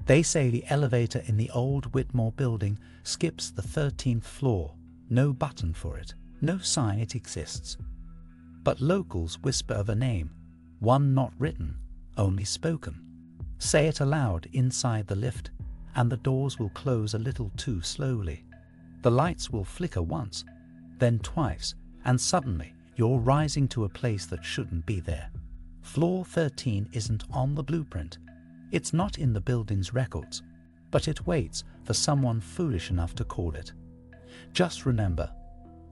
They say the elevator in the old Whitmore building skips the 13th floor, no button for it, no sign it exists. But locals whisper of a name, one not written, only spoken. Say it aloud inside the lift, and the doors will close a little too slowly. The lights will flicker once, then twice, and suddenly you're rising to a place that shouldn't be there. Floor 13 isn't on the blueprint. It's not in the building's records, but it waits for someone foolish enough to call it. Just remember,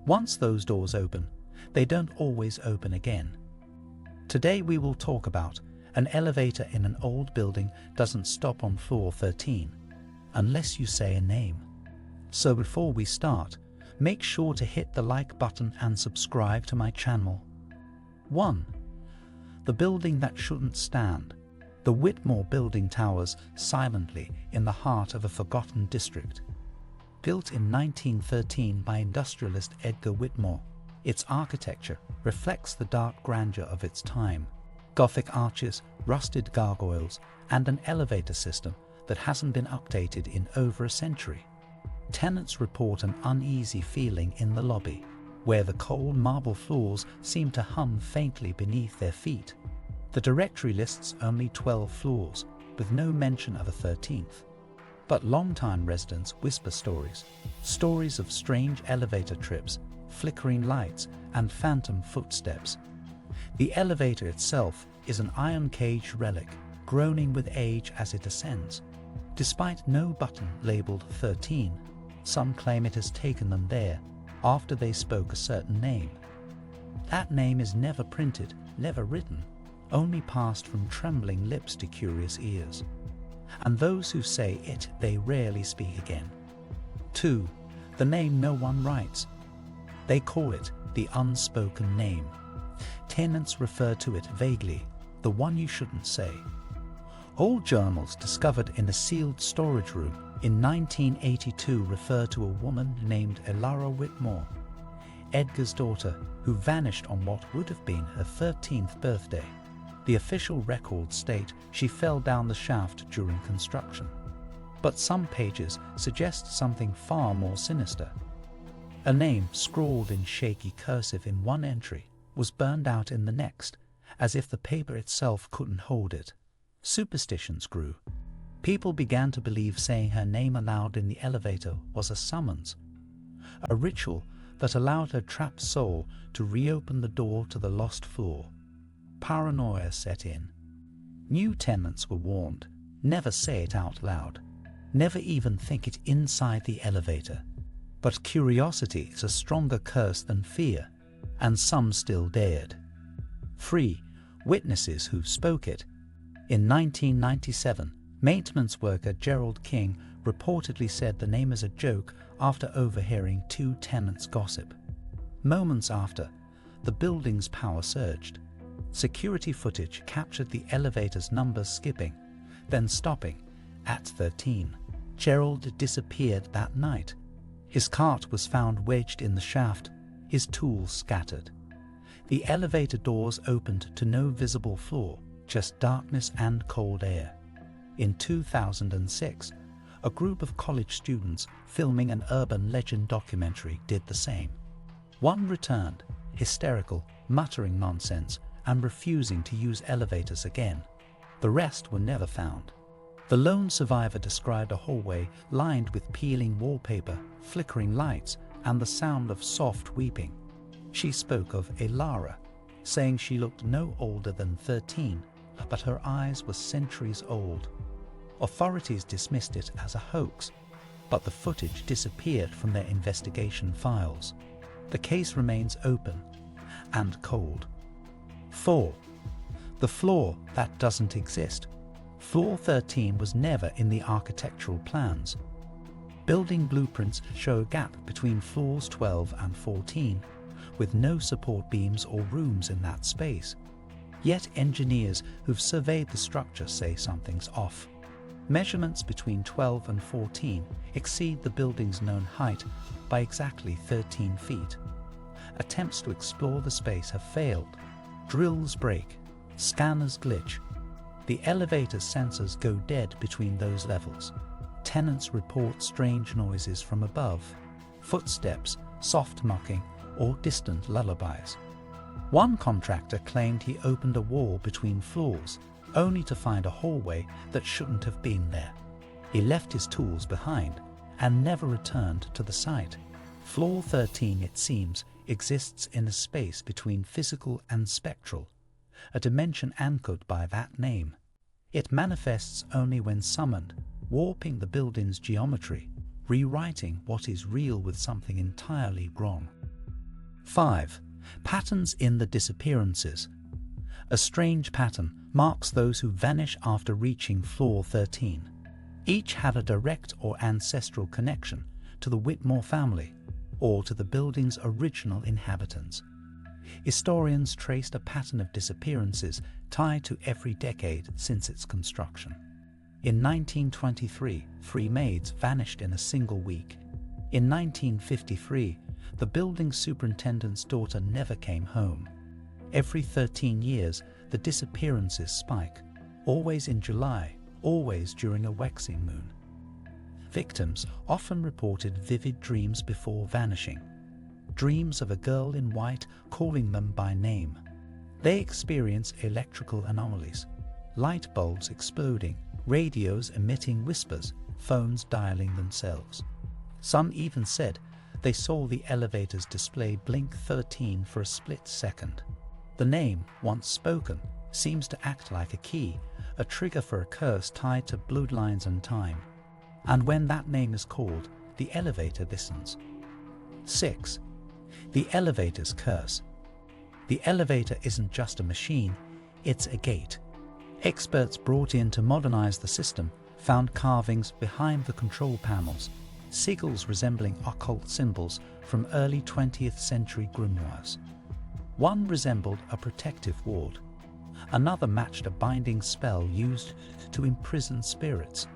once those doors open, they don't always open again. Today we will talk about an elevator in an old building doesn't stop on floor 13, unless you say a name. So before we start, make sure to hit the like button and subscribe to my channel. 1. The building that shouldn't stand. The Whitmore building towers silently in the heart of a forgotten district. Built in 1913 by industrialist Edgar Whitmore, its architecture reflects the dark grandeur of its time. Gothic arches, rusted gargoyles, and an elevator system that hasn't been updated in over a century. Tenants report an uneasy feeling in the lobby, where the cold marble floors seem to hum faintly beneath their feet. The directory lists only 12 floors, with no mention of a 13th. But longtime residents whisper stories of strange elevator trips, flickering lights, and phantom footsteps. The elevator itself is an iron cage relic, groaning with age as it ascends. Despite no button labeled 13, some claim it has taken them there after they spoke a certain name. That name is never printed, never written, only passed from trembling lips to curious ears. And those who say it, they rarely speak again. 2. The name no one writes. They call it the unspoken name. Tenants refer to it vaguely, the one you shouldn't say. Old journals discovered in a sealed storage room in 1982 refer to a woman named Elara Whitmore, Edgar's daughter, who vanished on what would have been her 13th birthday. The official records state she fell down the shaft during construction. But some pages suggest something far more sinister. A name scrawled in shaky cursive in one entry was burned out in the next, as if the paper itself couldn't hold it. Superstitions grew. People began to believe saying her name aloud in the elevator was a summons, a ritual that allowed her trapped soul to reopen the door to the lost floor. Paranoia set in. New tenants were warned, never say it out loud, never even think it inside the elevator. But curiosity is a stronger curse than fear, and some still dared. 3. Witnesses who spoke it. In 1997, maintenance worker Gerald King reportedly said the name as a joke after overhearing 2 tenants gossip. Moments after, the building's power surged. Security footage captured the elevator's numbers skipping, then stopping at 13. Gerald disappeared that night. His cart was found wedged in the shaft, his tools scattered. The elevator doors opened to no visible floor, just darkness and cold air. In 2006, a group of college students filming an urban legend documentary did the same. One returned, hysterical, muttering nonsense, and refusing to use elevators again. The rest were never found. The lone survivor described a hallway lined with peeling wallpaper, flickering lights, and the sound of soft weeping. She spoke of Elara, saying she looked no older than 13, but her eyes were centuries old. Authorities dismissed it as a hoax, but the footage disappeared from their investigation files. The case remains open and cold. 4. The floor that doesn't exist. Floor 13 was never in the architectural plans. Building blueprints show a gap between floors 12 and 14, with no support beams or rooms in that space. Yet engineers who've surveyed the structure say something's off. Measurements between 12 and 14 exceed the building's known height by exactly 13 feet. Attempts to explore the space have failed. Drills break, scanners glitch. The elevator's sensors go dead between those levels. Tenants report strange noises from above, footsteps, soft knocking, or distant lullabies. One contractor claimed he opened a wall between floors, only to find a hallway that shouldn't have been there. He left his tools behind and never returned to the site. Floor 13, it seems, exists in a space between physical and spectral, a dimension anchored by that name. It manifests only when summoned, warping the building's geometry, rewriting what is real with something entirely wrong. 5. Patterns in the disappearances. A strange pattern marks those who vanish after reaching floor 13. Each had a direct or ancestral connection to the Whitmore family or to the building's original inhabitants. Historians traced a pattern of disappearances tied to every decade since its construction. In 1923, 3 maids vanished in a single week. In 1953, the building superintendent's daughter never came home. Every 13 years, the disappearances spike, always in July, always during a waxing moon. Victims often reported vivid dreams before vanishing, dreams of a girl in white calling them by name. They experience electrical anomalies, light bulbs exploding, radios emitting whispers, phones dialing themselves. Some even said they saw the elevator's display blink 13 for a split second. The name, once spoken, seems to act like a key, a trigger for a curse tied to bloodlines and time. And when that name is called, the elevator listens. 6. The elevator's curse. The elevator isn't just a machine, it's a gate. Experts brought in to modernize the system found carvings behind the control panels, sigils resembling occult symbols from early 20th century grimoires. One resembled a protective ward. Another matched a binding spell used to imprison spirits.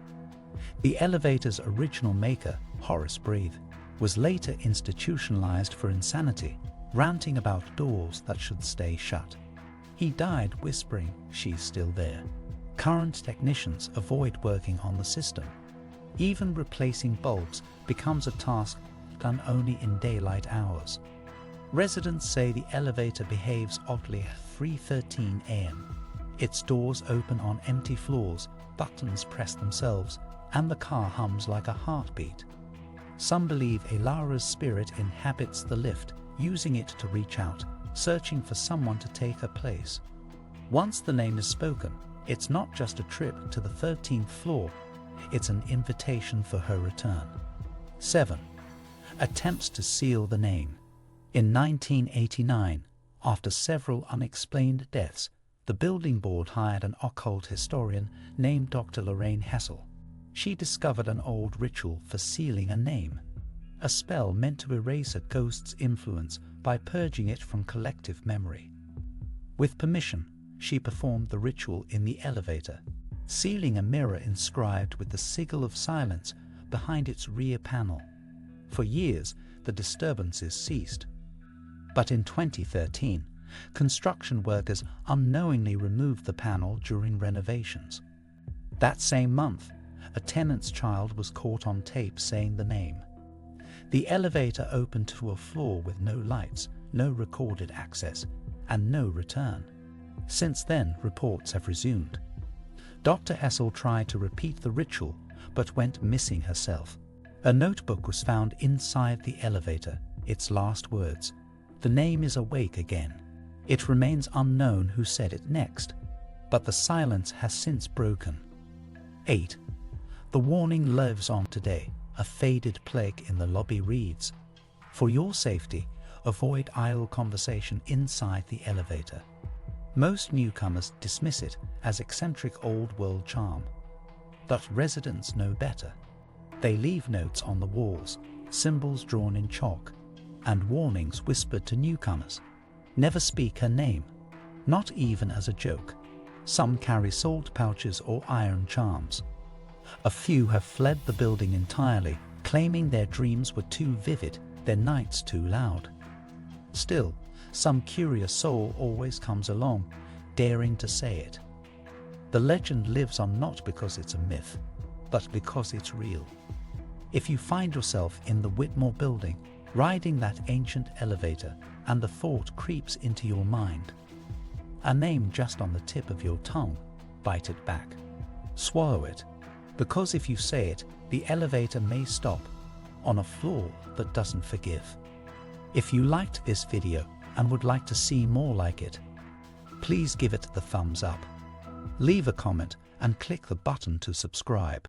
The elevator's original maker, Horace Breathe, was later institutionalized for insanity, ranting about doors that should stay shut. He died whispering, "She's still there." Current technicians avoid working on the system. Even replacing bulbs becomes a task done only in daylight hours. Residents say the elevator behaves oddly at 3:13 a.m. Its doors open on empty floors, buttons press themselves, and the car hums like a heartbeat. Some believe Elara's spirit inhabits the lift, using it to reach out, searching for someone to take her place. Once the name is spoken, it's not just a trip to the 13th floor, it's an invitation for her return. 7. Attempts to seal the name. In 1989, after several unexplained deaths, the building board hired an occult historian named Dr. Lorraine Hessel. She discovered an old ritual for sealing a name, a spell meant to erase a ghost's influence by purging it from collective memory. With permission, she performed the ritual in the elevator, sealing a mirror inscribed with the sigil of silence behind its rear panel. For years, the disturbances ceased. But in 2013, construction workers unknowingly removed the panel during renovations. That same month, a tenant's child was caught on tape saying the name. The elevator opened to a floor with no lights, no recorded access, and no return. Since then, reports have resumed. Dr. Hessel tried to repeat the ritual, but went missing herself. A notebook was found inside the elevator, its last words, "The name is awake again." It remains unknown who said it next, but the silence has since broken. 8. The warning lives on today. A faded plaque in the lobby reads, "For your safety, avoid idle conversation inside the elevator." Most newcomers dismiss it as eccentric old-world charm. But residents know better. They leave notes on the walls, symbols drawn in chalk, and warnings whispered to newcomers. Never speak her name, not even as a joke. Some carry salt pouches or iron charms. A few have fled the building entirely, claiming their dreams were too vivid, their nights too loud. Still, some curious soul always comes along, daring to say it. The legend lives on not because it's a myth, but because it's real. If you find yourself in the Whitmore building, riding that ancient elevator, and the thought creeps into your mind, a name just on the tip of your tongue, bite it back. Swallow it, because if you say it, the elevator may stop on a floor that doesn't forgive. If you liked this video and would like to see more like it, please give it the thumbs up. Leave a comment and click the button to subscribe.